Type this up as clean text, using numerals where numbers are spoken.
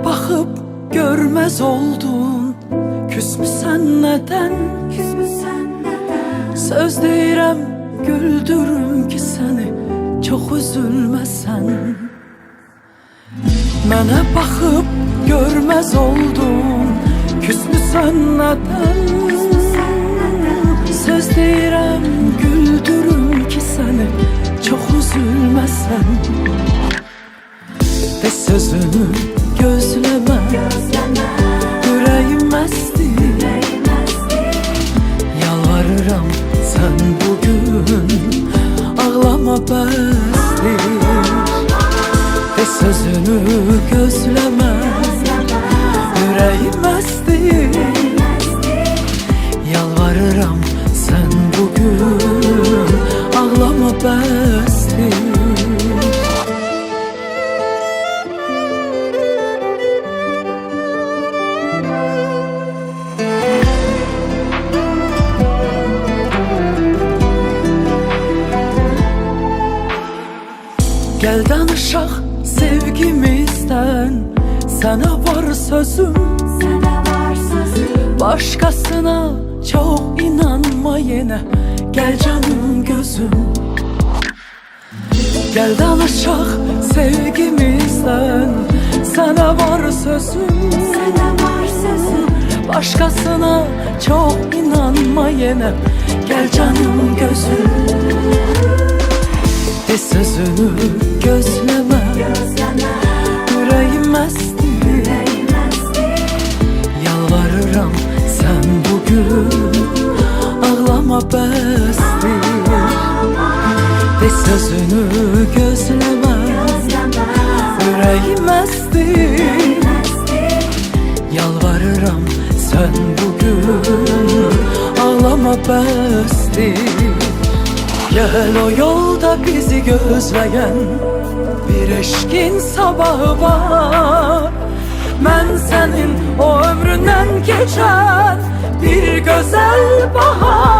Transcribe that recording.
baxıb görməz oldun. Küsmüsən nədən? Söz deyirəm, güldürüm ki səni, çox üzülməsən. Mənə baxıb görməz oldun. Küsmüsən nədən? Söz deyirəm, güldürüm ki səni, çox üzülməsən. De sözünü gözləmə, ürəyim əsdir. Yalvarıram sən bugün, ağlama bəsdir. De sözünü gözləmə, ürəyim əsdir. Yalvarıram sən bugün, ağlama bəsdir. Gel danışaq sevgimizdən, sənə var sözüm. Başqasına çox inanma yenə, gəl canım gözüm. Gel danışaq sevgimizdən, sənə var sözüm. Başqasına çox inanma yenə, gəl canım gözüm. De sözünü gözləmə, ürəyim əsdir. Yalvarıram sən bugün, ağlama bəsdir. De sözünü gözləmə, ürəyim əsdir. Yalvarıram sən bugün, ağlama bəsdir. Gel o yolda bizi gözleyen bir eşkin sabahı var. Mən sənin o ömründən geçen bir güzel bahar.